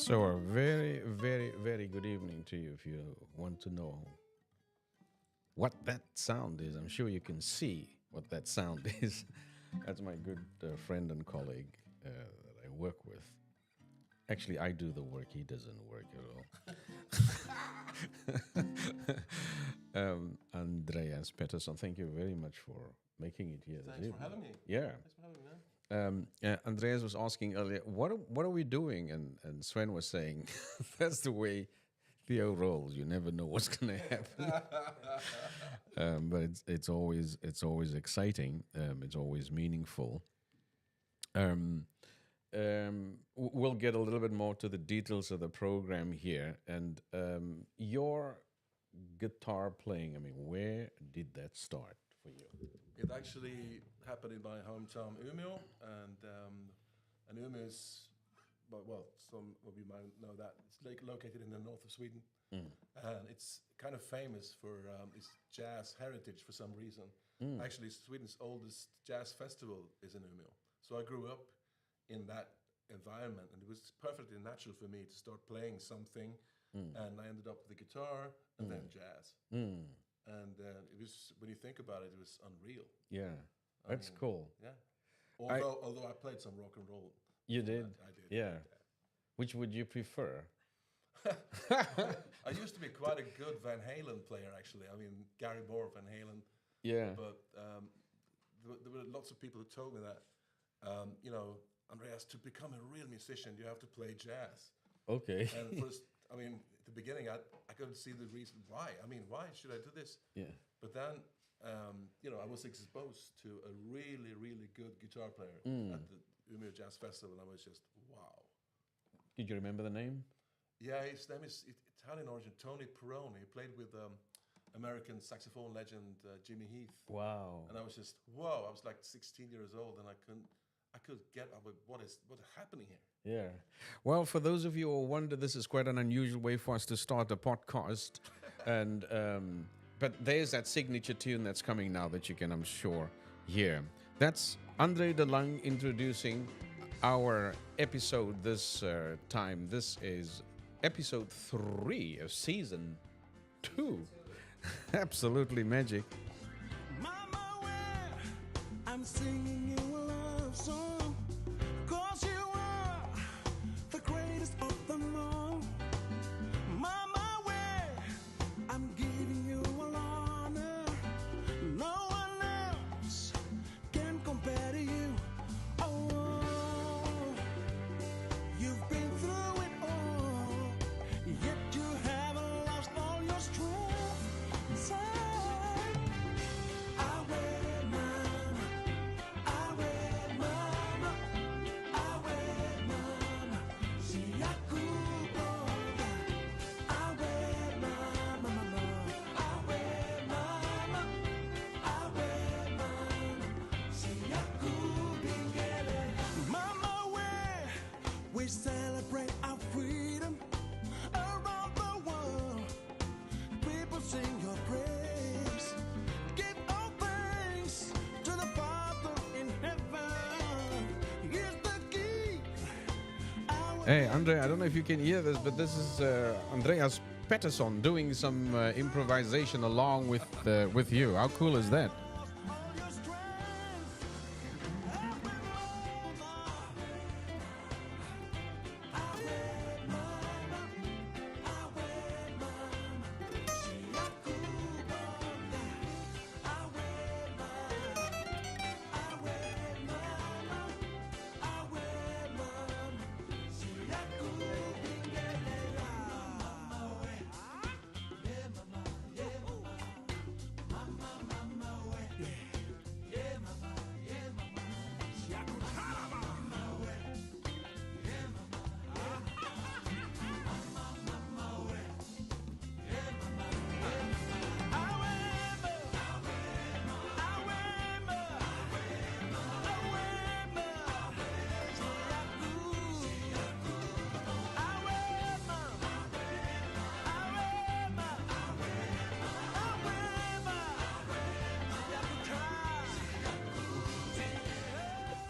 So, a very, very, very good evening to you. If you want to know what that sound is, I'm sure you can see what that sound is. That's my good friend and colleague that I work with. Actually, I do the work, he doesn't work at all. Andreas Pettersson, thank you very much for making it here. Thanks for having me. Yeah. Thanks for having me, man. Andreas was asking earlier, what are we doing? And Sven was saying, that's the way Theo rolls. You never know what's going to happen. But it's always exciting. It's always meaningful. We'll get a little bit more to the details of the program here. And your guitar playing, I mean, where did that start for you? It actually happened in my hometown, Umeå, and Umeå is, well, some of you might know that it's located in the north of Sweden, and it's kind of famous for its jazz heritage for some reason. Actually, Sweden's oldest jazz festival is in Umeå, so I grew up in that environment, and it was perfectly natural for me to start playing something, and I ended up with the guitar and then jazz. And it was, when you think about it, it was unreal. Yeah, that's cool. Yeah. Although I played some rock and roll. You did? I did. Yeah. Which would you prefer? I used to be quite a good Van Halen player, actually. I mean, Gary Moore, Van Halen. Yeah. But there were lots of people who told me that, Andreas, to become a real musician, you have to play jazz. Okay. And first, I mean, at the beginning, I couldn't see the reason why. I mean, why should I do this? Yeah. But then, I was exposed to a really, really good guitar player at the Umeå Jazz Festival, and I was just, wow. Did you remember the name? Yeah, his name is Italian origin, Tony Perrone. He played with American saxophone legend Jimmy Heath. Wow. And I was just, whoa, I was like 16 years old, and I could get up with what is happening here. Yeah. Well, for those of you who wonder, this is quite an unusual way for us to start a podcast. And but there's that signature tune that's coming now that you can, I'm sure, hear. That's Andre de Lang introducing our episode this time. This is episode 3 of season 2. Absolutely magic. Mama, where I'm singing you a love song, 'cause you are the greatest of them all. Mama, where I'm giving you all honor, no one else can compare to you. Oh, you've been through it all, yet you haven't lost all your strength. We celebrate our freedom around the world. People sing your praise. Give all thanks to the Father in heaven. Here's the key. Hey, Andre, I don't know if you can hear this, but this is Andreas Pettersson doing some improvisation along with you. How cool is that?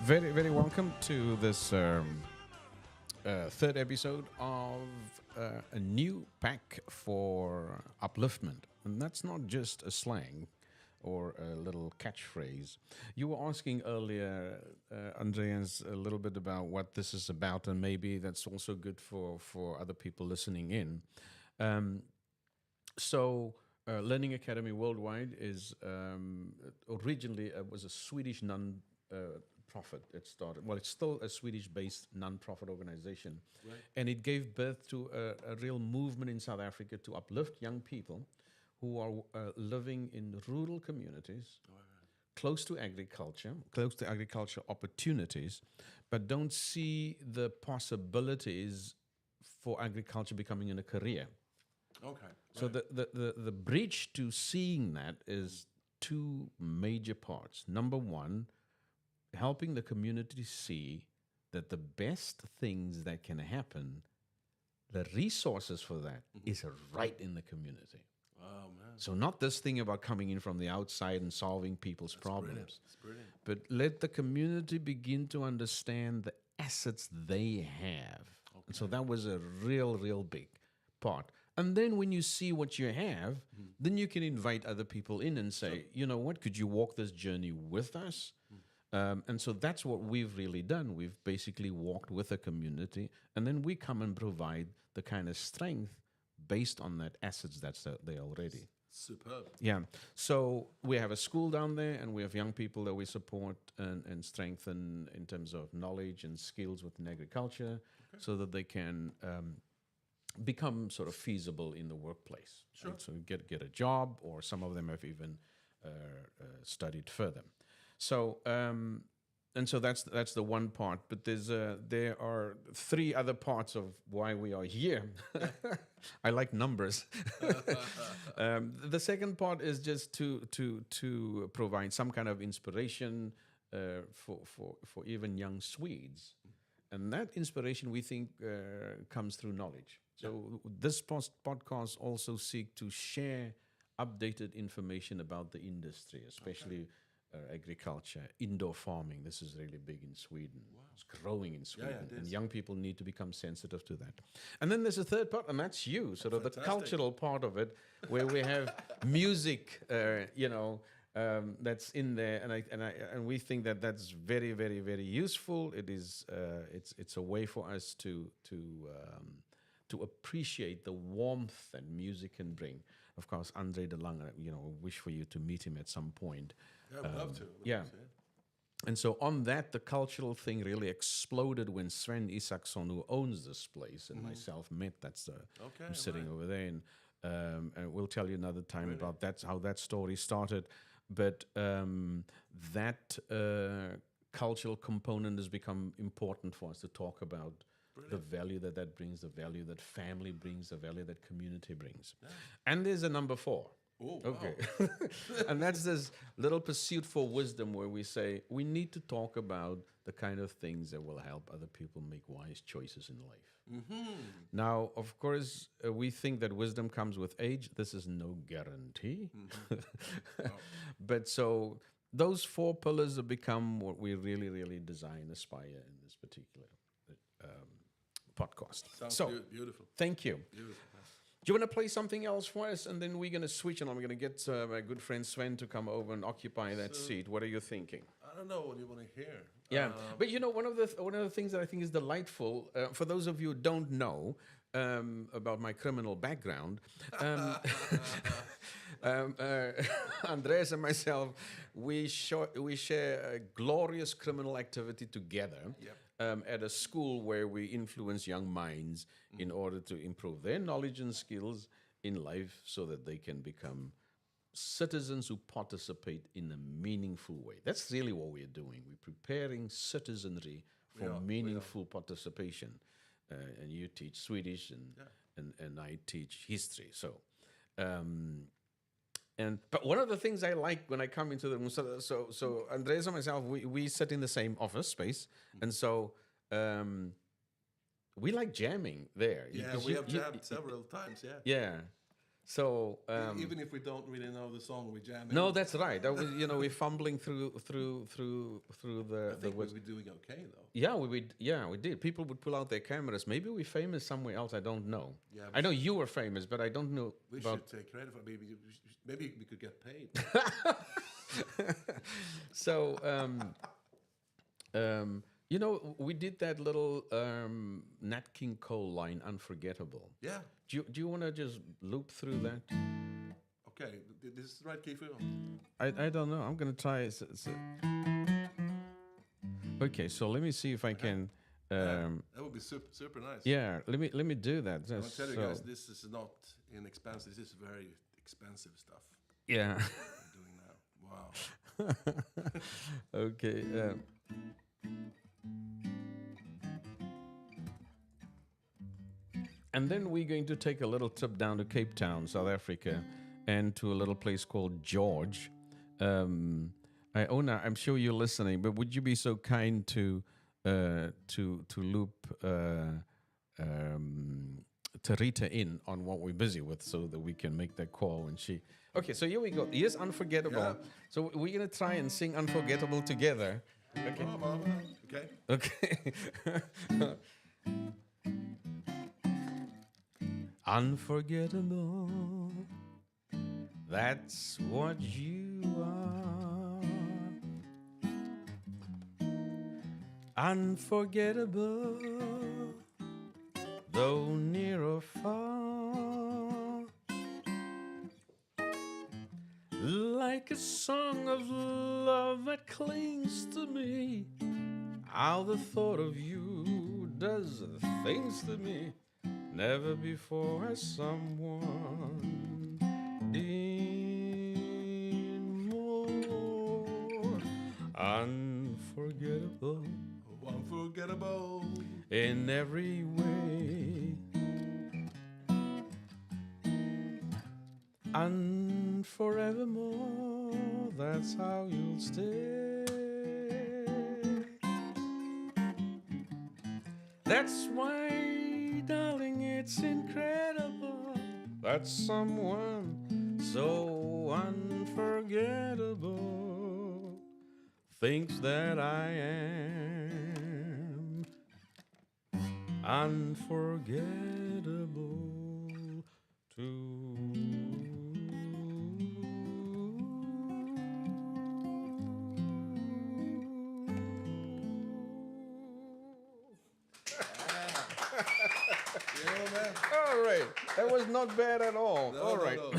Very, very welcome to this third episode of a new pack for Upliftment. And that's not just a slang or a little catchphrase. You were asking earlier, Andreas, a little bit about what this is about, and maybe that's also good for other people listening in. Um, Learning Academy Worldwide is originally was a Swedish non-profit. It started well. It's still a Swedish-based non-profit organization, Right. and it gave birth to a real movement in South Africa to uplift young people who are living in rural communities, close to agriculture opportunities, but don't see the possibilities for agriculture becoming a career. Okay. So the bridge to seeing that is two major parts. Number one, helping the community see that the best things that can happen, the resources for that is right in the community. Oh man. So not this thing about coming in from the outside and solving people's problems, It's brilliant. but let the community begin to understand the assets they have. And so that was a real big part. And then when you see what you have, then you can invite other people in and say, you know what, could you walk this journey with us? And so that's what we've really done. We've basically walked with a community, and then we come and provide the kind of strength based on that assets that's there already. Superb. Yeah. So we have a school down there, and we have young people that we support and strengthen in terms of knowledge and skills within agriculture, so that they can become sort of feasible in the workplace. Sure. Right? So get a job, or some of them have even studied further. So and so that's the one part. But there are three other parts of why we are here. I like numbers. The second part is just to provide some kind of inspiration for even young Swedes. And that inspiration, we think, comes through knowledge. So this podcast also seek to share updated information about the industry, especially agriculture, indoor farming. This is really big in Sweden. Wow. It's growing in Sweden, it and is. young people need to become sensitive to that. And then there's a third part, and that's you, sort of the Fantastic. cultural part of it, where we have music, that's in there, and we think that that's very useful. It is it's a way for us to appreciate the warmth that music can bring. Of course, Andre de Lange, wish for you to meet him at some point. Yeah, I'd love to. yeah. And so on that, the cultural thing really exploded when Sven Isaksson, who owns this place, and myself met. I'm sitting over there, and we'll tell you another time about that's how that story started. But that cultural component has become important for us to talk about. The value that brings, the value that family brings, the value that community brings. Yeah. And there's a number 4. Oh, okay. Wow. And that's this little pursuit for wisdom, where we say we need to talk about the kind of things that will help other people make wise choices in life. Now, of course, we think that wisdom comes with age. This is no guarantee. But so those 4 pillars have become what we really desire and aspire in this particular podcast. Sounds beautiful. Thank you. Beautiful. Do you want to play something else for us? And then we're going to switch, and I'm going to get my good friend Sven to come over and occupy that seat. What are you thinking? I don't know what you want to hear. Yeah, but one of the things that I think is delightful, for those of you who don't know about my criminal background, Andreas and myself, we share a glorious criminal activity together. Yep. At a school where we influence young minds in order to improve their knowledge and skills in life, so that they can become citizens who participate in a meaningful way. That's really what we're doing. We're preparing citizenry for meaningful participation. And you teach Swedish, and I teach history. So, but one of the things I like when I come into the room, so Andreas and myself, we sit in the same office space, and so we like jamming there. Yeah, we have jammed several times. Yeah. Yeah. So Even if we don't really know the song, we jam. no, that's right. That was, we're fumbling through I the think words. we're doing okay though. Yeah, we did. People would pull out their cameras. Maybe we're famous somewhere else. I don't know. Yeah, I know you were famous, but I don't know We about. should take credit for maybe we could get paid. So, we did that little Nat King Cole line, "Unforgettable." Yeah. Do you want to just loop through that? Okay. This is the right key for you. I don't know. I'm gonna try. Okay, so let me see if I can. That would be super nice. Yeah, let me do that. I'll Just tell you so- guys, this is not inexpensive. This is very expensive stuff Yeah. I'm doing now. Wow. Okay. And then we're going to take a little trip down to Cape Town, South Africa, and to a little place called George. Iona, I'm sure you're listening, but would you be so kind to loop Tarita in on what we're busy with, so that we can make that call when she. Okay, so here we go. Here's "Unforgettable." Yeah. So we're gonna try and sing "Unforgettable" together. Okay. Okay. Okay. Unforgettable, that's what you are. Unforgettable, though near or far. Like a song of love that clings to me. How the thought of you does things to me. Never before has someone been more unforgettable Unforgettable. in every way. And forevermore, that's how you'll stay. That's why, darling, it's incredible that someone so unforgettable thinks that I am unforgettable too. Yeah, man. All right, that was not bad at all. No, All no, right. no.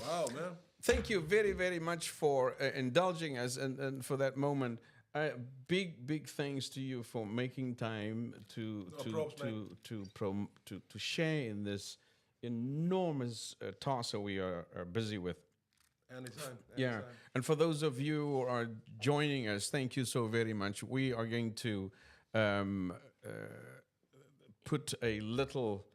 Wow, man. Thank you very, very much for indulging us and for that moment. Big thanks to you for making time props, to share in this enormous task that we are busy with. Anytime. Yeah, and for those of you who are joining us, thank you so very much. We are going to put a little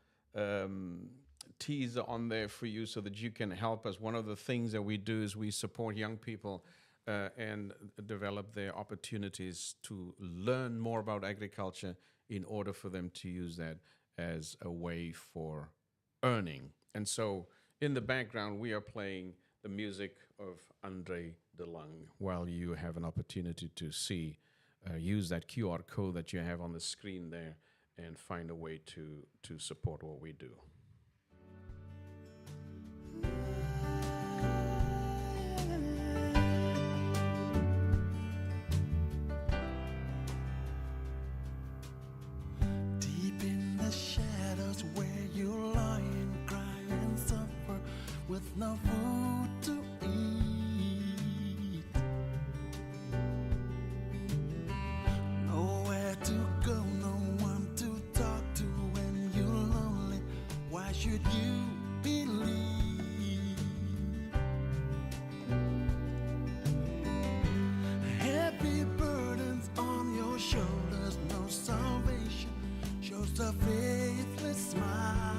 teaser on there for you so that you can help us. One of the things that we do is we support young people and develop their opportunities to learn more about agriculture in order for them to use that as a way for earning. And so in the background, we are playing the music of Andre de Lang while you have an opportunity to see, use that QR code that you have on the screen there and find a way to support what we do. Deep in the shadows where you lie and cry and suffer with no food to eat. Nowhere to go, no one to talk to when you're lonely. Why should you believe? Heavy burdens on your shoulders, no salvation shows a faithless smile.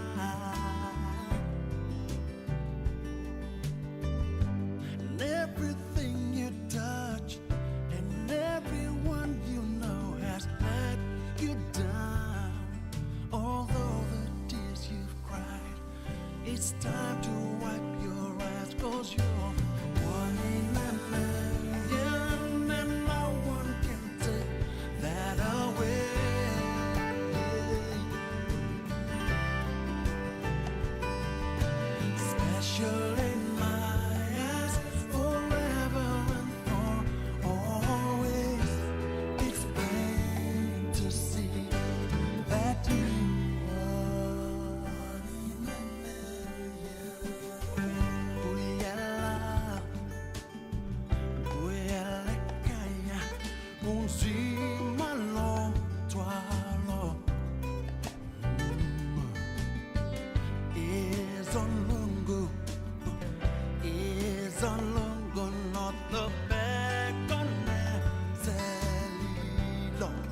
så långt nåt vägarna sällan.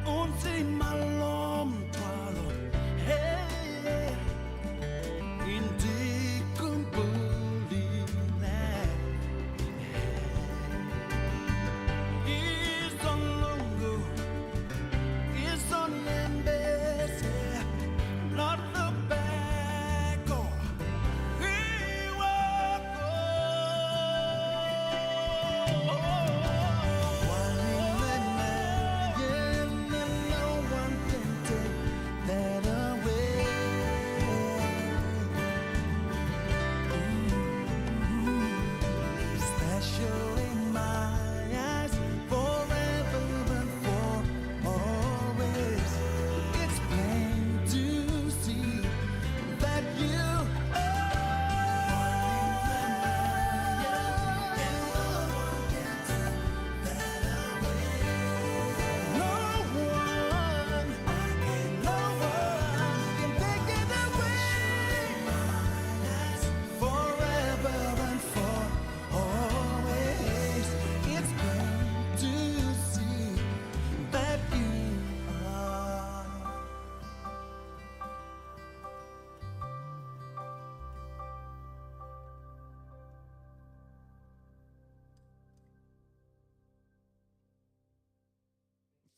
Och simmar långt kvar, hej, inte kumpulina. I så långt, i så lembese, not the back or he walk. While in the night, and no one can take that away. Special in my eyes, forever and for always. It's plain to see that you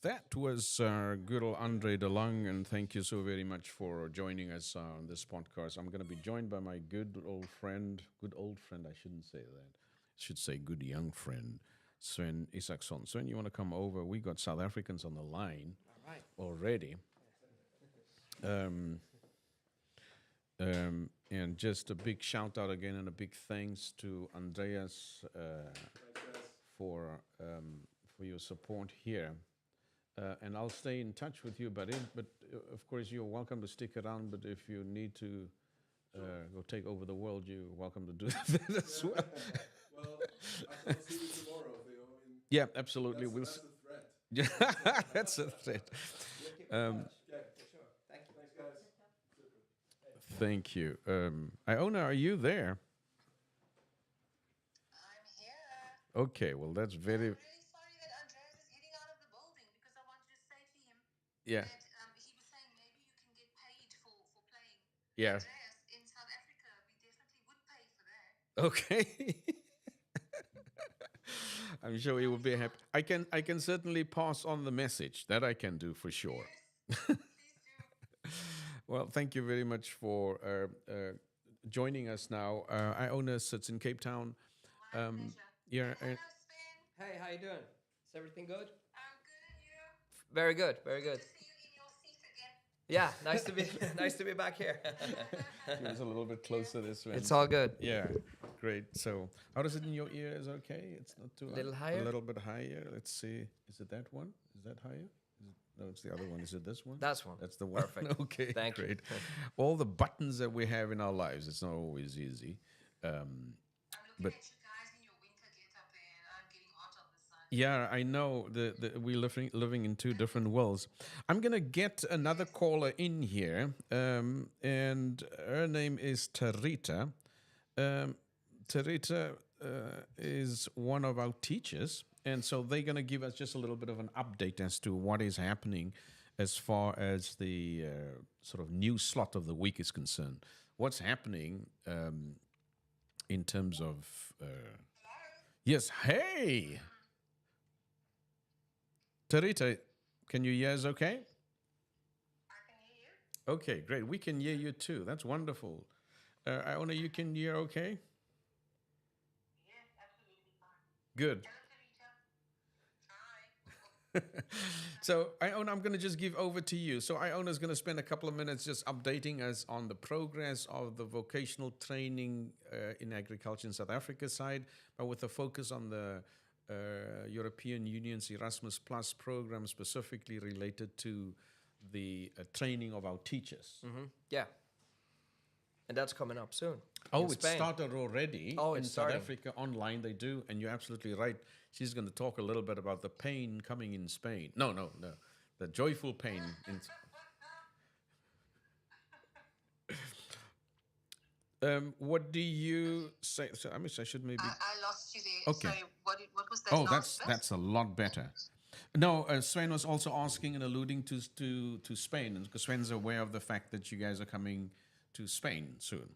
That was good old Andre de Lang, and thank you so very much for joining us on this podcast. I'm going to be joined by my good old friend, I shouldn't say that. I should say good young friend, Sven Isaksson. Sven, you want to come over? We got South Africans on the line already. And just a big shout out again and a big thanks to Andreas for your support here. And I'll stay in touch with you, but of course you're welcome to stick around. But if you need to go take over the world, you're welcome to do that as well. Well, I shall see you tomorrow, Theo. I mean, Yeah, absolutely. that's a threat. Yeah, that's a threat. Okay, for sure. Thank you. Thanks, guys. Super. Thank you. Iona, are you there? I'm here. Okay, well that's very I'm really sorry that Andreas is heading out of the building because I wanted to say to him yeah. that he was saying maybe you can get paid for playing. Yeah. Andreas, in South Africa, we definitely would pay for that. Okay. I'm sure he will be happy. I can certainly pass on the message. That I can do for sure. Yes, please do. Well, thank you very much for joining us now. Iona sits in Cape Town. My pleasure. Yeah, Hello, Sven. Hey, how you doing? Is everything good? I'm good, and you? Very good, very Good good. to see you in your seat again. Yeah, nice to be nice to be back here. give us a little bit closer this way. It's all good. Yeah, great. So, how does it in your ear? Is it okay? It's not too Little loud? higher? A little bit higher. Let's see. Is it that one? Is that higher? No, it's the other one. Is it this one? That's one. That's the one. Perfect. Okay, Thank you. great. All the buttons that we have in our lives, it's not always easy. I'm looking But- at you guys in your winter get-up, and I'm getting hot on the sun. Yeah, I know. We're living in two different worlds. I'm gonna get another caller in here, and her name is Tarita. Tarita is one of our teachers, and so they're gonna give us just a little bit of an update as to what is happening as far as the sort of new slot of the week is concerned. What's happening in terms of? Yes. Hey. Tarita, can you hear us okay? I can hear you. Okay, great. We can hear you too. That's wonderful. Iona, you can hear okay? Yes, absolutely fine. Good. Hello, Tarita. Hi. So, Iona, I'm going to just give over to you. So, Iona's going to spend a couple of minutes just updating us on the progress of the vocational training in agriculture in South Africa side, but with a focus on the European Union's Erasmus Plus program, specifically related to the training of our teachers. Yeah. And that's coming up soon. Oh, in it Spain. started already Oh, in it's South starting. Africa online. They do, and you're absolutely right. She's going to talk a little bit about the pain coming in Spain. No, the joyful pain. What do you say? So, I mean, I should maybe. I lost you there. Okay. Sorry, what was that Oh, last bit? that's a lot better. No, Sven was also asking and alluding to Spain, and because Sven's aware of the fact that you guys are coming to Spain soon.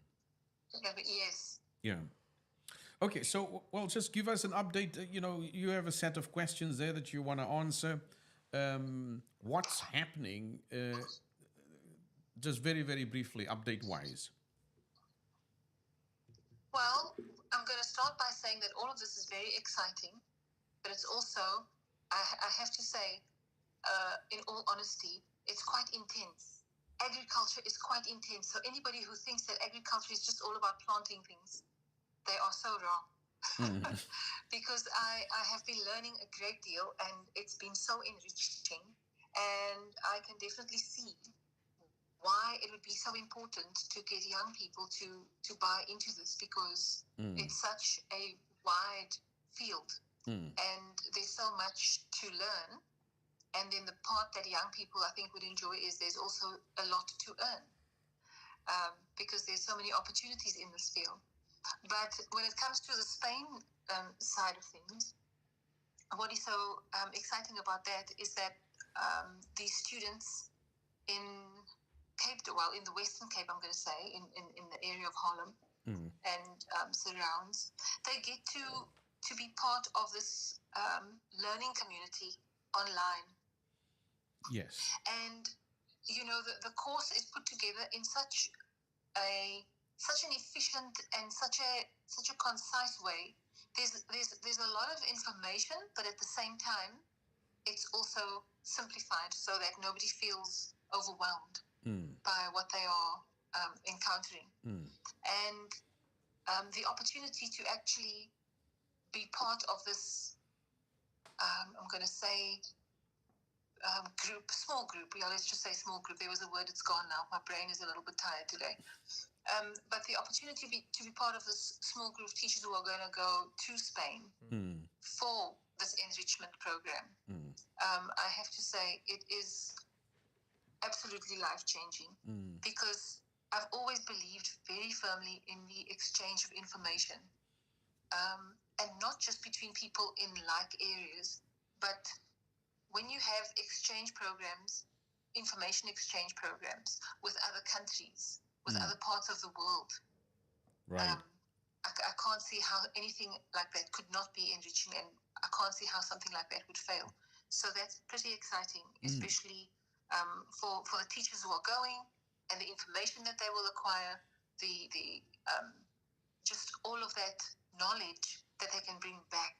Yeah, but yes. Yeah. Okay, so well, just give us an update. You know, you have a set of questions there that you want to answer. What's happening? Just very, very briefly, update-wise. Well, I'm going to start by saying that all of this is very exciting, but it's also, I have to say, in all honesty, it's quite intense. Agriculture is quite intense. So anybody who thinks that agriculture is just all about planting things, they are so wrong. Because I have been learning a great deal, and it's been so enriching. And I can definitely see why it would be so important to get young people to buy into this, because it's such a wide field and there's so much to learn. And then the part that young people, I think, would enjoy is there's also a lot to earn, because there's so many opportunities in this field. But when it comes to the Spain side of things, what is so exciting about that is that these students in in the Western Cape, I'm going to say, in the area of Harlem and surrounds, they get to be part of this learning community online. Yes. And you know, the course is put together in such an efficient and such a concise way. There's a lot of information, but at the same time, it's also simplified so that nobody feels overwhelmed by what they are encountering. And the opportunity to actually be part of this, I'm going to say, small group. Yeah, let's just say small group. There was a word, it's gone now. My brain is a little bit tired today. But the opportunity to be part of this small group of teachers who are going to go to Spain for this enrichment program, I have to say it is absolutely life-changing, because I've always believed very firmly in the exchange of information, and not just between people in like areas, but when you have exchange programs, information exchange programs with other countries, with other parts of the world, Right. I can't see how anything like that could not be enriching, and I can't see how something like that would fail. So that's pretty exciting, especially for the teachers who are going, and the information that they will acquire, the just all of that knowledge that they can bring back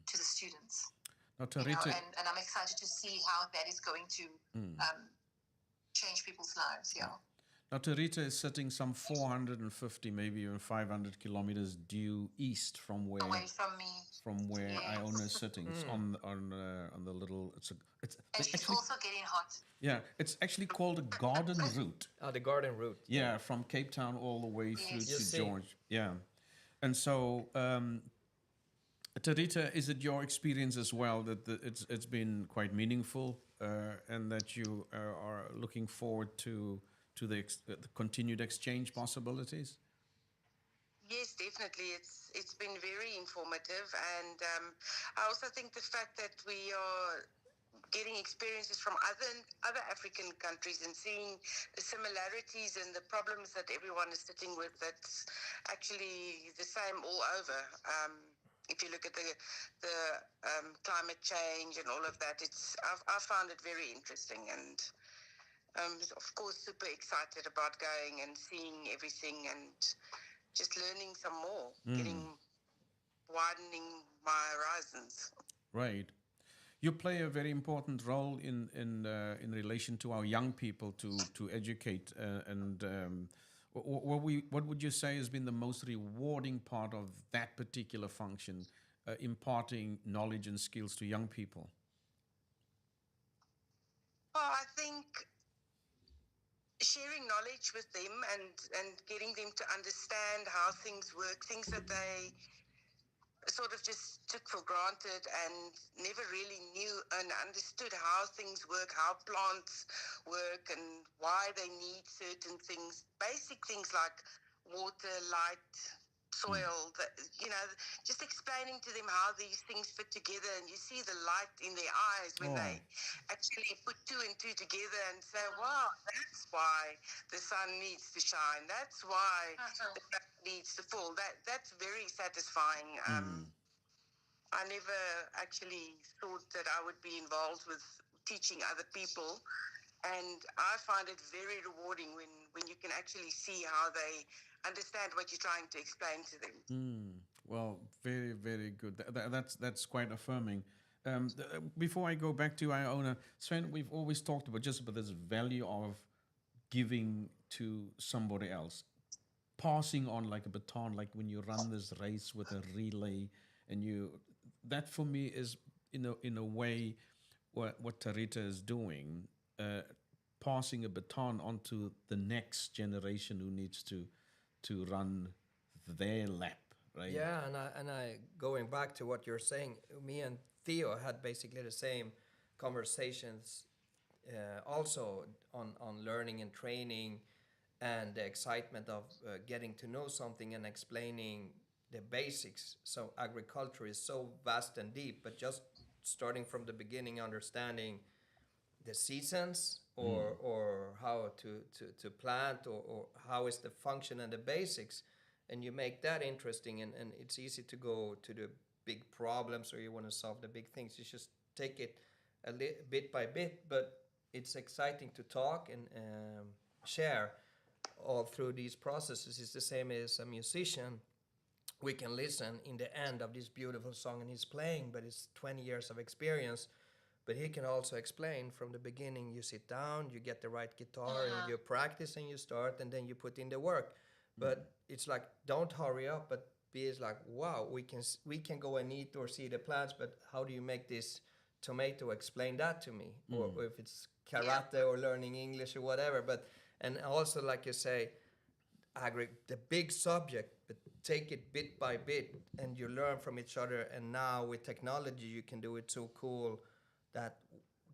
to the students. Now, You know, Tarita, and I'm excited to see how that is going to change people's lives. Yeah. now Tarita is sitting some 450, maybe even 500 kilometers due east from where Away from me. Iona is sitting. It's on the little. It's And she's actually, also getting hot. yeah. It's actually called a garden route. The garden route. Yeah, from Cape Town all the way through Yes. to You see. George. Yeah, and so Tarita, is it your experience as well that it's been quite meaningful, and that you are looking forward to the continued exchange possibilities? Yes, definitely. It's been very informative, and I also think the fact that we are getting experiences from other African countries and seeing the similarities and the problems that everyone is sitting with, that's actually the same all over. If you look at the climate change and all of that, I found it very interesting, and of course super excited about going and seeing everything and just learning some more, widening my horizons. Right. You play a very important role in relation to our young people to educate, and what would you say has been the most rewarding part of that particular function, imparting knowledge and skills to young people? Well, I think sharing knowledge with them and getting them to understand how things work, things that they sort of just took for granted and never really knew and understood how things work, how plants work and why they need certain things, basic things like water, light, soil, just explaining to them how these things fit together. And you see the light in their eyes when they actually put two and two together and say, wow, that's why the sun needs to shine. That's why the rain needs to fall. That's very satisfying. I never actually thought that I would be involved with teaching other people. And I find it very rewarding when you can actually see how they understand what you're trying to explain to them. Well, very, very good. That's quite affirming. Before I go back to Iona, Sven, we've always talked about just about this value of giving to somebody else, passing on like a baton, like when you run this race with a relay, and that for me is in a way what Tarita is doing, passing a baton onto the next generation who needs to run their lap, right? Yeah, and I going back to what you're saying, me and Theo had basically the same conversations, also on learning and training, and the excitement of getting to know something and explaining the basics. So agriculture is so vast and deep, but just starting from the beginning, understanding the seasons or how to plant or how is the function and the basics, and you make that interesting, and it's easy to go to the big problems or you want to solve the big things. You just take it bit by bit, but it's exciting to talk and share all through these processes. It's the same as a musician. We can listen in the end of this beautiful song and he's playing, but it's 20 years of experience. But he can also explain from the beginning. You sit down, you get the right guitar, and you practice and you start, and then you put in the work. But it's like, don't hurry up, but be like, wow, we can go and eat or see the plants, but how do you make this tomato? Explain that to me. Or if it's karate or learning English or whatever. And also, like you say, the big subject, but take it bit by bit, and you learn from each other. And now with technology, you can do it so cool that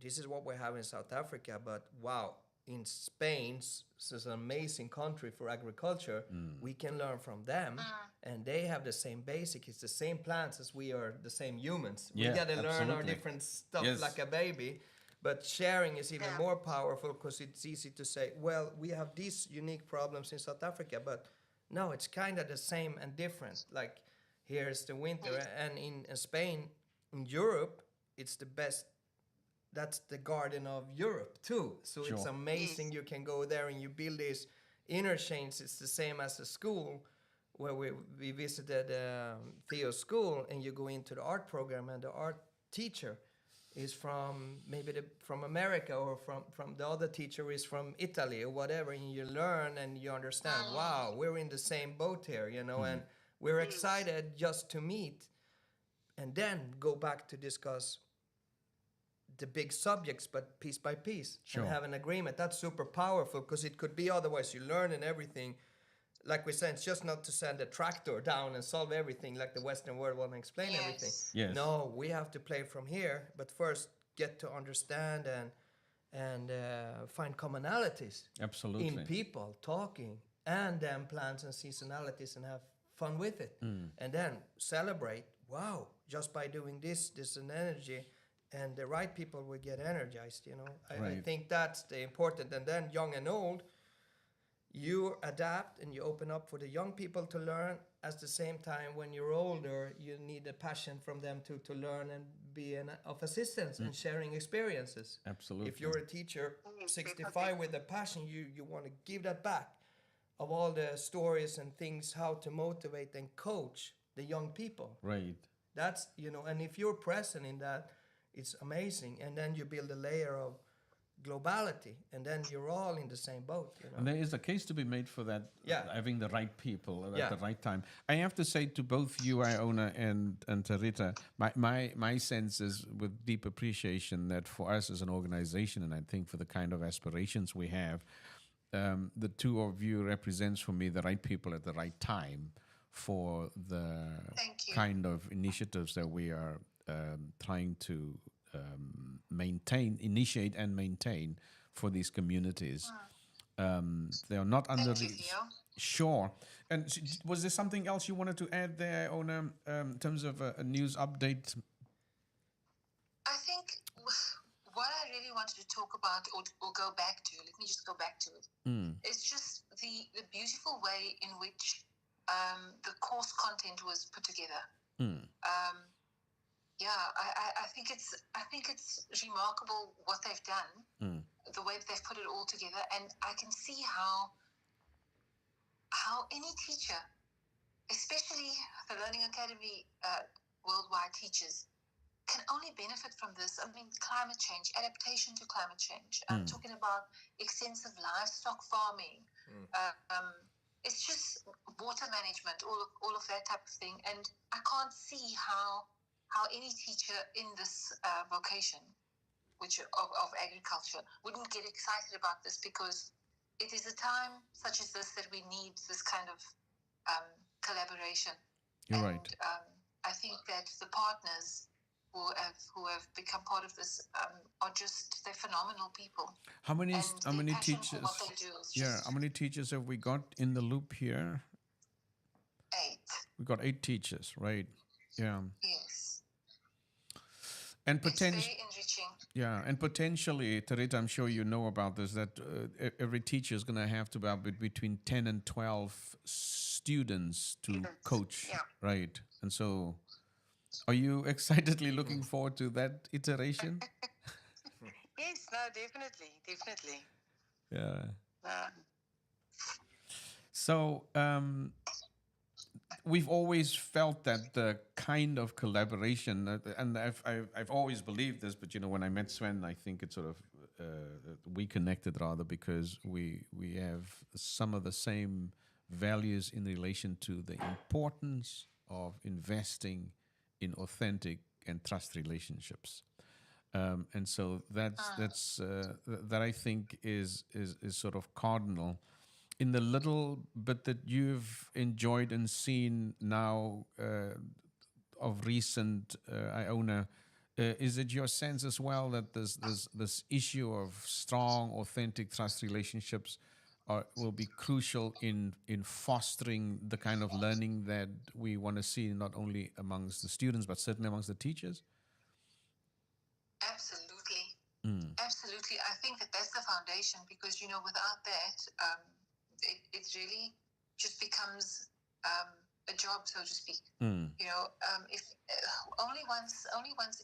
this is what we have in South Africa, but wow, in Spain, this is an amazing country for agriculture. We can learn from them, and they have the same basic. It's the same plants as we are, the same humans. Yeah, we got to learn our absolutely. different stuff Yes. like a baby, but sharing is even more powerful because it's easy to say, well, we have these unique problems in South Africa, but no, it's kind of the same and different. Like here's the winter, and in Spain, in Europe, it's the best. That's the garden of Europe too. So it's Sure. amazing. You can go there and you build these interchanges. It's the same as a school where we visited Theo's school, and you go into the art program, and the art teacher is from from America, or from the other teacher is from Italy or whatever, and you learn and you understand, wow, we're in the same boat here, and we're excited just to meet and then go back to discuss the big subjects, but piece by piece, Sure. and have an agreement. That's super powerful, because it could be otherwise you learn and everything. Like we said, it's just not to send a tractor down and solve everything like the Western world want to explain everything. Yes. No, we have to play from here, but first get to understand and find commonalities Absolutely. in people talking, and then plants and seasonalities, and have fun with it, and then celebrate. Wow, just by doing this is an energy, and the right people will get energized. I Right. think that's the important. And then young and old, you adapt and you open up for the young people to learn. At the same time, when you're older, you need a passion from them to learn and be of assistance and sharing experiences. Absolutely. If you're a teacher 65 with a passion, you want to give that back, of all the stories and things, how to motivate and coach the young people. Right. That's, and if you're present in that, it's amazing. And then you build a layer of globality, and then you're all in the same boat. And there is a case to be made for that, Yeah. having the right people at Yeah. the right time. I have to say to both you, Iona, and Tarita, my sense is, with deep appreciation, that for us as an organization, and I think for the kind of aspirations we have, the two of you represents for me the right people at the right time for the Thank you. kind of initiatives that we are trying to initiate and maintain for these communities. They are not under Thank you, Theo. Sure. And was there something else you wanted to add there on in terms of a news update? I think what I really wanted to talk about or go back to, let me just go back to it. It's just the beautiful way in which the course content was put together. I think it's remarkable what they've done, the way that they've put it all together, and I can see how any teacher, especially the Learning Academy worldwide teachers, can only benefit from this. I mean, climate change, adaptation to climate change. I'm talking about extensive livestock farming. It's just water management, all of that type of thing. And I can't see how any teacher in this vocation, which of agriculture, wouldn't get excited about this, because it is a time such as this that we need this kind of collaboration. You're and, right. I think that the partners who have become part of this they're phenomenal people. How many passion teachers? for what they do is Yeah, how many teachers have we got in the loop here? 8. We got 8 teachers, right? Yeah. Yes. And It's very enriching. Yeah, and potentially, Tarita, I'm sure you know about this, that every teacher is going to have to have between 10 and 12 students to coach, right? And so, are you excitedly looking forward to that iteration? Yes, no, definitely. Yeah. So, we've always felt that the kind of collaboration, and I've always believed this, but when I met Sven, I think it sort of we connected rather, because we have some of the same values in relation to the importance of investing in authentic and trust relationships. And so that I think is sort of cardinal. In the little bit that you've enjoyed and seen now of recent, Iona, is it your sense as well that this issue of strong, authentic trust relationships will be crucial in fostering the kind of learning that we want to see, not only amongst the students, but certainly amongst the teachers? Absolutely. Absolutely. I think that's the foundation, because, without that, it really just becomes a job, so to speak. If only once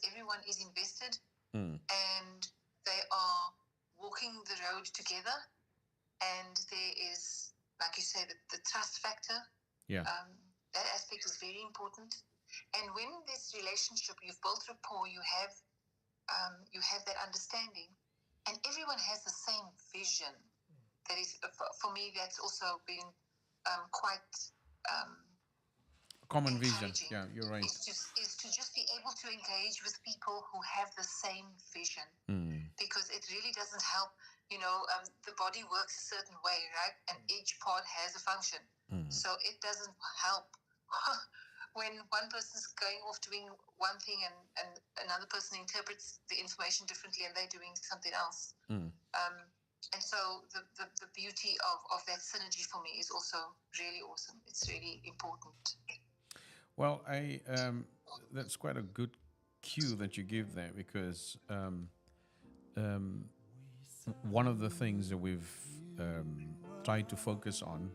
everyone is invested and they are walking the road together, and there is, like you say, the trust factor. Yeah. That aspect is very important. And when this relationship, you've built rapport, you have that understanding, and everyone has the same vision. That is, for me, that's also been quite common vision. encouraging. Yeah, you're right. Is to just be able to engage with people who have the same vision, because it really doesn't help. The body works a certain way, right? And each part has a function. So it doesn't help when one person's going off doing one thing and another person interprets the information differently and they're doing something else. And so the beauty of that synergy for me is also really awesome. It's really important. Well, that's quite a good cue that you give there, because one of the things that we've tried to focus on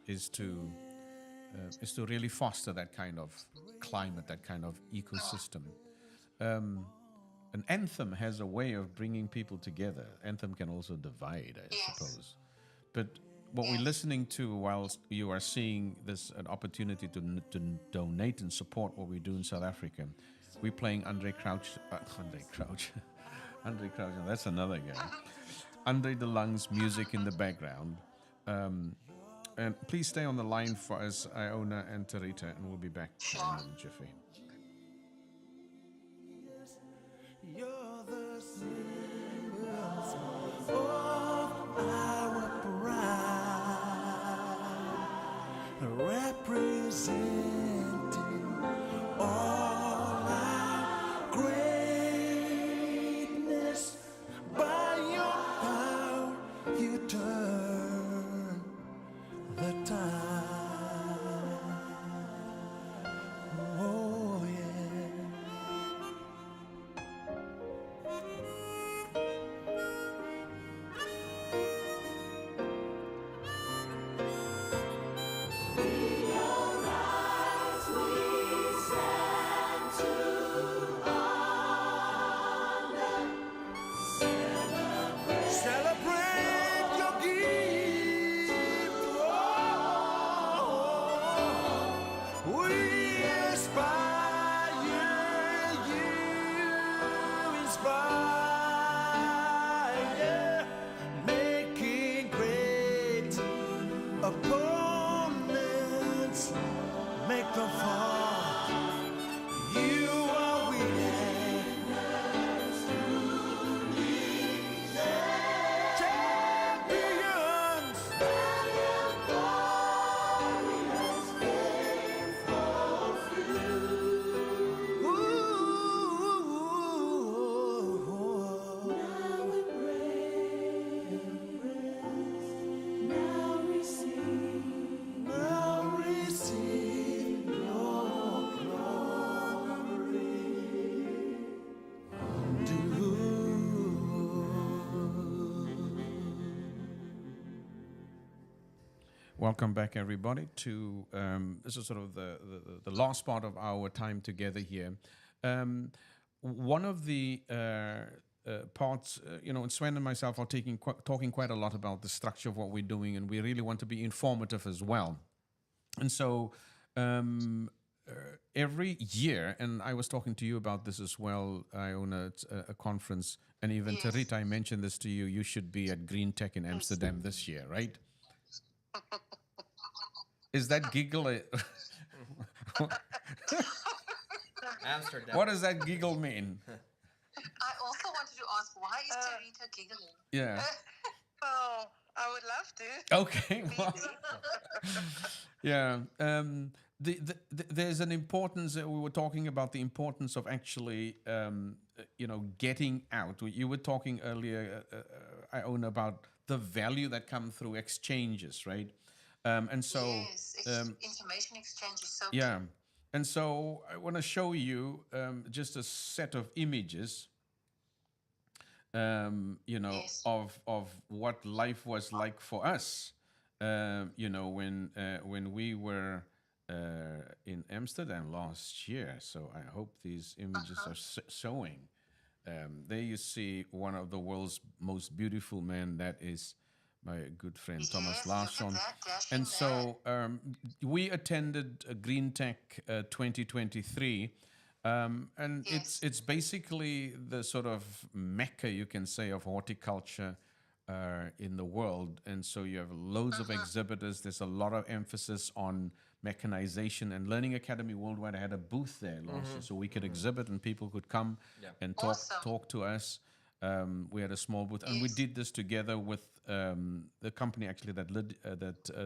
is to really foster that kind of climate, that kind of ecosystem. An anthem has a way of bringing people together. Anthem can also divide, I suppose. But what we're listening to, whilst you are seeing this an opportunity to donate and support what we do in South Africa, we're playing Andre Crouch, no, that's another guy. Andre de Lange's music in the background. And please stay on the line for us, Iona and Tarita, and we'll be back in a jiffy. You're the symbols of our pride, representing all our greatness. By your power, you turn the tide. fire, making great opponents, make them fall. You are winners, champions. Now receive your glory. Welcome back, everybody, to this is sort of the last part of our time together here. One of the parts, Sven and myself are talking quite a lot about the structure of what we're doing, and we really want to be informative as well. And so every year, and I was talking to you about this as well, I own a conference, and even Yes. Tarita, I mentioned this to you, you should be at Green Tech in Amsterdam this year, right? Is that giggle? Amsterdam. What does that giggle mean? I also wanted to ask, why is Tarita giggling? Yeah. Oh, I would love to. Okay. Well, yeah. There's an importance. We were talking about the importance of actually, getting out. You were talking earlier, I own about the value that comes through exchanges, right? And so, Yes, information exchange is so yeah. And so I want to show you just a set of images, Yes. of what life was like for us, when we were in Amsterdam last year. So I hope these images are showing. There you see one of the world's most beautiful men. That is my good friend Thomas Yes, look at Larsson. that dashing And so we attended Green Tech 2023. And Yes. it's basically the sort of mecca, you can say, of horticulture in the world. And so you have loads of exhibitors. There's a lot of emphasis on mechanization, and Learning Academy Worldwide had a booth there last year, so we could exhibit and people could come and Awesome. talk to us. We had a small booth, and we Yes. did this together with the company actually that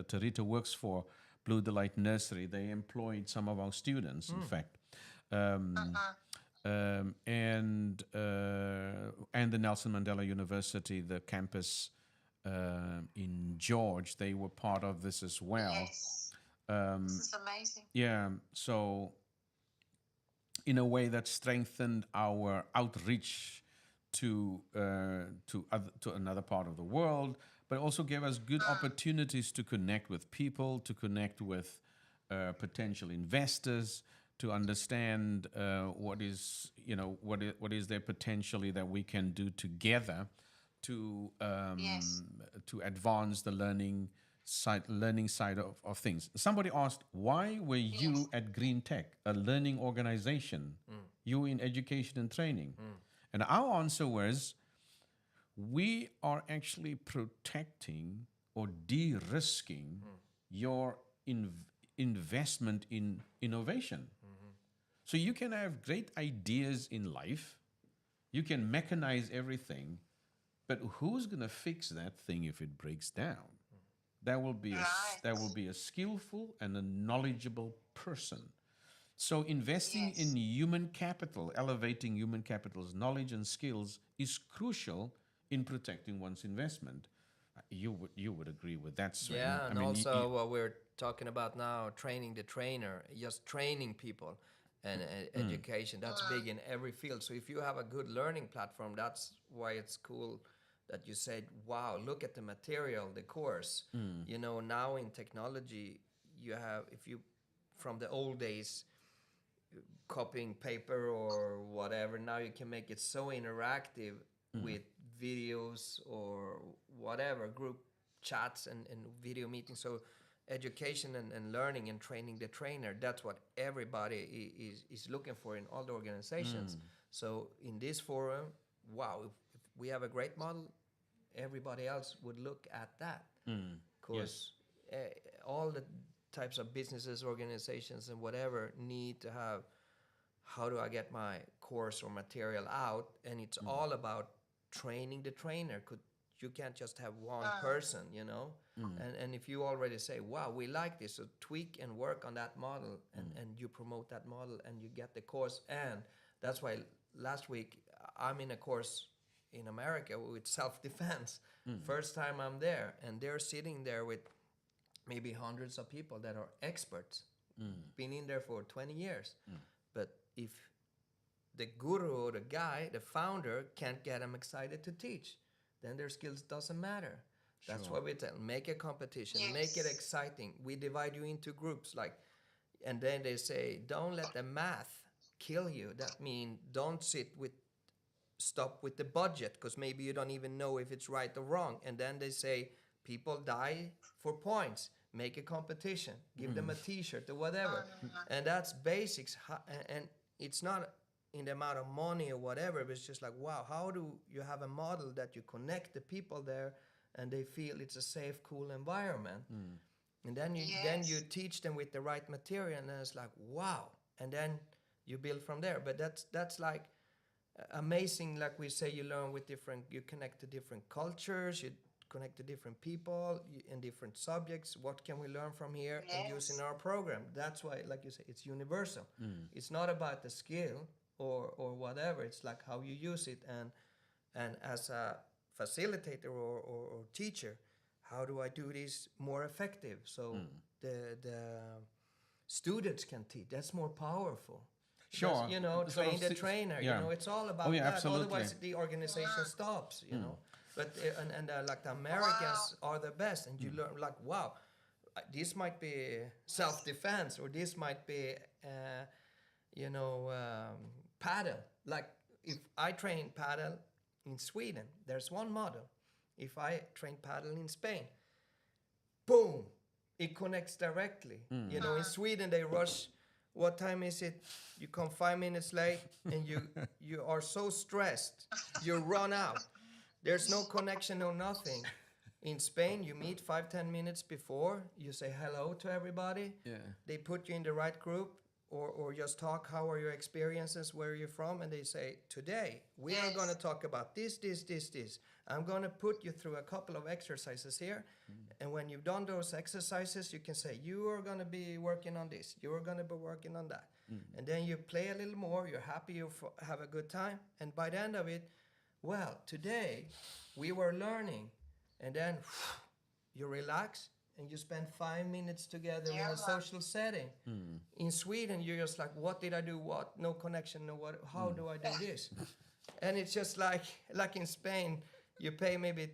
Tarita works for, Blue Delight Nursery. They employed some of our students, in fact. And the Nelson Mandela University, the campus in George, they were part of this as well. Yes. This is amazing. Yeah, so in a way that strengthened our outreach to another part of the world, but also gave us good opportunities to connect with people, to connect with potential investors, to understand what is there potentially that we can do together to Yes. to advance the learning side of things. Somebody asked, why were you at Green Tech, a learning organization? You in education and training. And our answer was, we are actually protecting or de-risking your investment in innovation. So you can have great ideas in life, you can mechanize everything, but who's going to fix that thing if it breaks down? There will be a skillful and a knowledgeable person. So investing in human capital, elevating human capital's knowledge and skills is crucial in protecting one's investment. You would agree with that, Sven? Yeah, I and mean, also what we're talking about now, training the trainer, just training people and education. That's big in every field. So if you have a good learning platform, that's why it's cool that you said, wow, look at the material, the course. Now in technology, you have, from the old days, copying paper or whatever, now you can make it so interactive with videos or whatever, group chats and video meetings. So education and learning and training the trainer, that's what everybody is looking for in all the organizations. So in this forum, wow, if we have a great model, everybody else would look at that. Because all the types of businesses, organizations, and whatever need to have, how do I get my course or material out? And it's all about training the trainer. You can't just have one person, you know? And if you already say, wow, we like this, so tweak and work on that model, and you promote that model, and you get the course. And that's why last week I'm in a course in America with self-defense. First time I'm there, and they're sitting there with maybe hundreds of people that are experts, been in there for 20 years. But if the guru or the guy, the founder, can't get them excited to teach, then their skills doesn't matter. That's why we tell, make a competition, make it exciting. We divide you into groups, and then they say, don't let the math kill you. That means don't stop with the budget, because maybe you don't even know if it's right or wrong. And then they say, people die for points. Make a competition, give them a t-shirt or whatever. And that's basics. And it's not in the amount of money or whatever, but it's just like, wow, how do you have a model that you connect the people there and they feel it's a safe, cool environment? And then you teach them with the right material, and then it's like, wow. And then you build from there. But that's like amazing. Like we say, you learn with you connect to different cultures, you connect to different people in different subjects. What can we learn from here and use in our program? That's why, like you say, it's universal. It's not about the skill or whatever. It's like how you use it. And as a facilitator or teacher, how do I do this more effective? So the students can teach. That's more powerful. Sure. Because, train the trainer. It's all about that. Absolutely. Otherwise, the organization stops. But like the Americans are the best, and you learn like, wow, this might be self-defense, or this might be paddle. Like if I train paddle in Sweden, there's one model. If I train paddle in Spain, boom, it connects directly. In Sweden they rush. What time is it? You come 5 minutes late, and you are so stressed, you run out. There's no connection, no nothing. In Spain, you meet 5-10 minutes before. You say hello to everybody. They put you in the right group, or just talk. How are your experiences? Where are you from? And they say, today we are going to talk about this. I'm going to put you through a couple of exercises here. And when you've done those exercises, you can say, you are going to be working on this. You are going to be working on that. And then you play a little more. You're happy. You have a good time. And by the end of it, well, today we were learning. And then you relax and you spend 5 minutes together in a social setting. In Sweden, you're just like, what did I do? What? No connection. No what? How do I do this? And it's just like in Spain, you pay maybe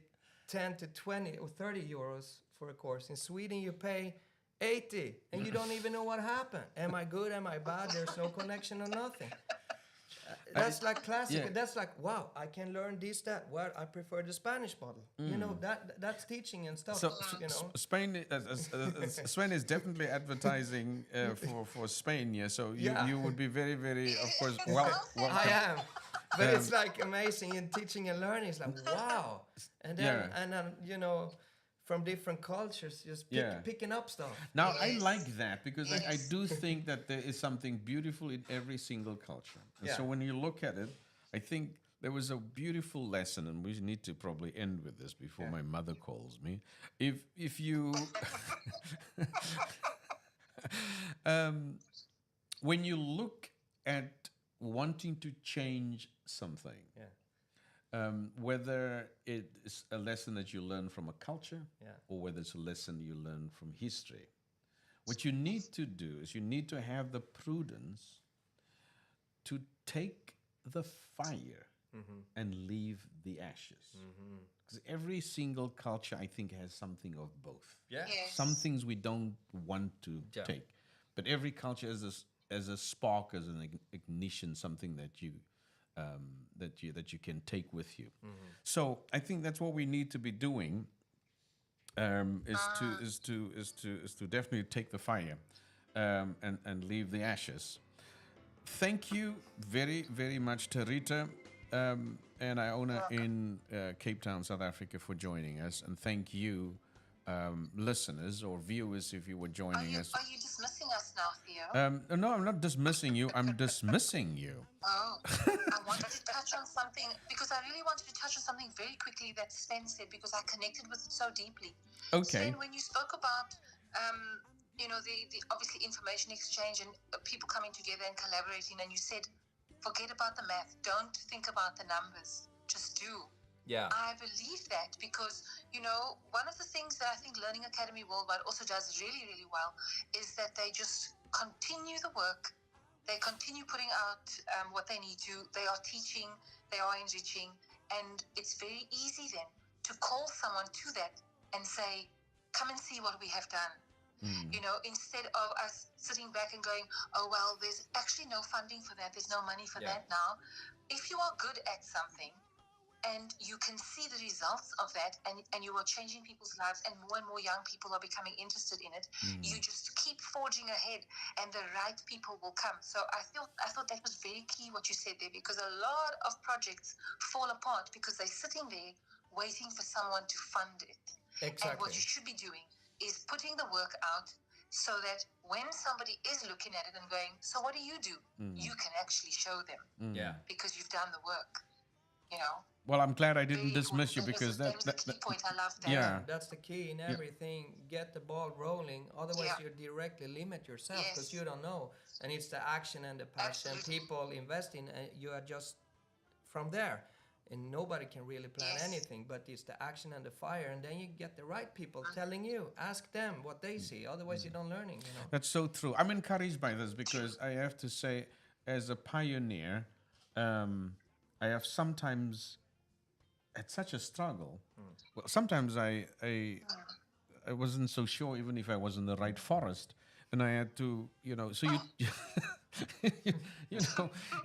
10 to 20 or 30 euros for a course. In Sweden, you pay 80, and you don't even know what happened. Am I good? Am I bad? There's no connection or nothing. That's like classic. That's like, wow, I can learn this, that. Well, I prefer the Spanish model. That's teaching and stuff. So Spain, Sven is definitely advertising for Spain. Yeah. So you would be very, very, of course, welcome. I am. But it's like amazing in teaching and learning. It's like, wow. And then, from different cultures, just picking up stuff. Now, I like that because I do think that there is something beautiful in every single culture. And so when you look at it, I think there was a beautiful lesson, and we need to probably end with this before my mother calls me. If you... when you look at wanting to change something, whether it is a lesson that you learn from a culture or whether it's a lesson you learn from history, what you need to do is you need to have the prudence to take the fire and leave the ashes. Because every single culture, I think, has something of both. Some things we don't want to take, but every culture has a spark, as an ignition, something that you can take with you. So I think that's what we need to be doing. Is to definitely take the fire and leave the ashes. Thank you very, very much, Tarita. and Iona in Cape Town, South Africa, for joining us. And thank you, listeners or viewers, if you were joining us. Are you dismissing us now, Theo? No, I'm not dismissing you. I'm dismissing you. Oh, I wanted to touch on something because I really wanted to touch on something very quickly that Sven said because I connected with it so deeply. Okay. Sven, when you spoke about, the obviously information exchange and people coming together and collaborating, and you said, forget about the math. Don't think about the numbers. Just do. Yeah. I believe that because, one of the things that I think Learning Academy Worldwide also does really, really well is that they just continue the work. They continue putting out what they need to. They are teaching, they are enriching, and it's very easy then to call someone to that and say, come and see what we have done. Instead of us sitting back and going, oh, well, there's actually no funding for that. There's no money for that now. If you are good at something, and you can see the results of that, and you are changing people's lives, and more young people are becoming interested in it. You just keep forging ahead, and the right people will come. So I thought that was very key what you said there, because a lot of projects fall apart because they're sitting there waiting for someone to fund it. Exactly. And what you should be doing is putting the work out so that when somebody is looking at it and going, so what do? You can actually show them Yeah. because you've done the work, Well, I'm glad I didn't Very dismiss you important. because that was the key point. I love that. Yeah. That's the key in everything. Get the ball rolling. Otherwise, Yeah. you directly limit yourself because Yes. you don't know. And it's the action and the passion Absolutely. people invest in. And you are just from there. And nobody can really plan Yes. anything, but it's the action and the fire. And then you get the right people telling you. Ask them what they see. Otherwise, you don't learning. That's so true. I'm encouraged by this because I have to say, as a pioneer, I have sometimes had such a struggle. Well, sometimes I wasn't so sure even if I was in the right forest, and I had to, so you.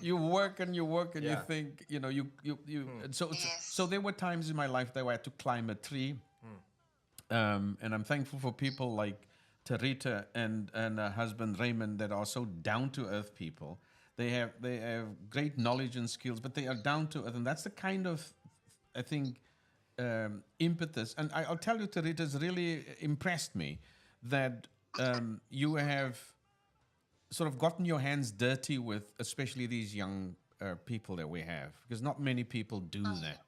You work and you work and you Yeah. think, and so Yes. so there were times in my life that I had to climb a tree, and I'm thankful for people like Tarita and her husband Raymond that are so down to earth people. They have great knowledge and skills, but they are down to earth, and that's the kind of, I think, impetus. And I'll tell you, Tarita's really impressed me that you have sort of gotten your hands dirty with, especially these young people that we have, because not many people do that.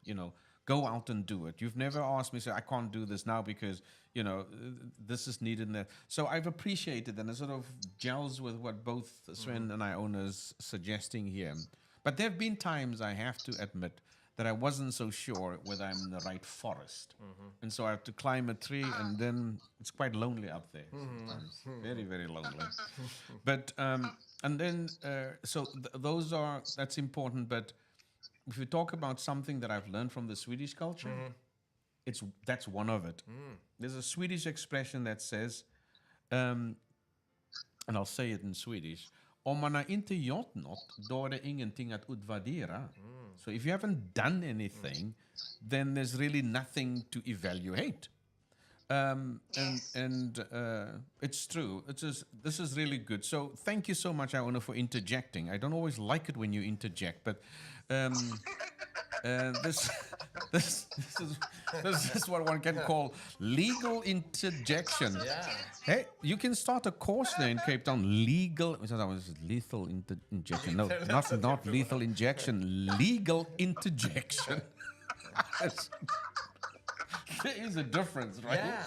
Go out and do it. You've never asked me, say, I can't do this now because this is needed. And that. So I've appreciated, and it sort of gels with what both Sven and Iona's suggesting here. But there have been times, I have to admit, that I wasn't so sure whether I'm in the right forest. And so I have to climb a tree, and then it's quite lonely up there sometimes. Very, very lonely. But, and then, so that's important. But if you talk about something that I've learned from the Swedish culture, that's one of it. There's a Swedish expression that says, and I'll say it in Swedish, om man har inte gjort något, då är det ingenting att utvärdera. So if you haven't done anything, then there's really nothing to evaluate. Yes. And it's true. This is really good. So thank you so much, Iona, for interjecting. I don't always like it when you interject, but this is what one can call legal interjection. Yeah. Hey, you can start a course there in Cape Town. Lethal injection. No, not lethal injection. Legal interjection. There is a difference, right? Yeah.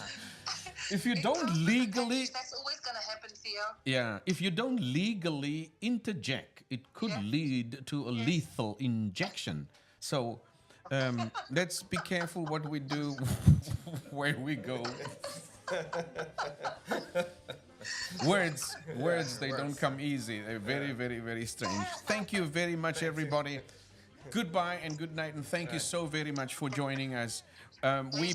If you don't legally, That's always going to happen, Theo. yeah, if you don't legally interject, it could lead to a lethal injection. So let's be careful what we do where we go. Words, they don't come easy. They're very, very, very strange. Thank you very much, everybody. Goodbye and good night, and thank you so very much for joining us. We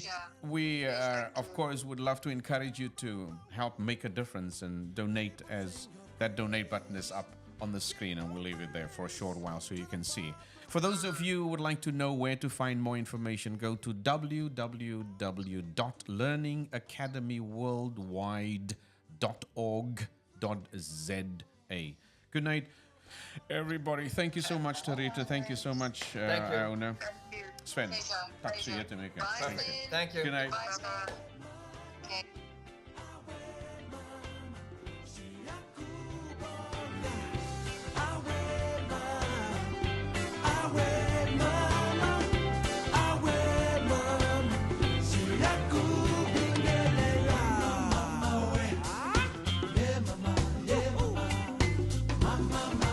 of course, would love to encourage you to help make a difference and donate, as that donate button is up on the screen, and we'll leave it there for a short while so you can see. For those of you who would like to know where to find more information, go to www.learningacademyworldwide.org.za. Good night. Everybody, thank you so much Tarita. Thank you so much Thank you. Aona. Thank you. Sven, Pleasure. tack så Pleasure. jättemycket. Bye, Thank you. Sven. Thank you. Good night. Bye, Sven. Okay. Mama,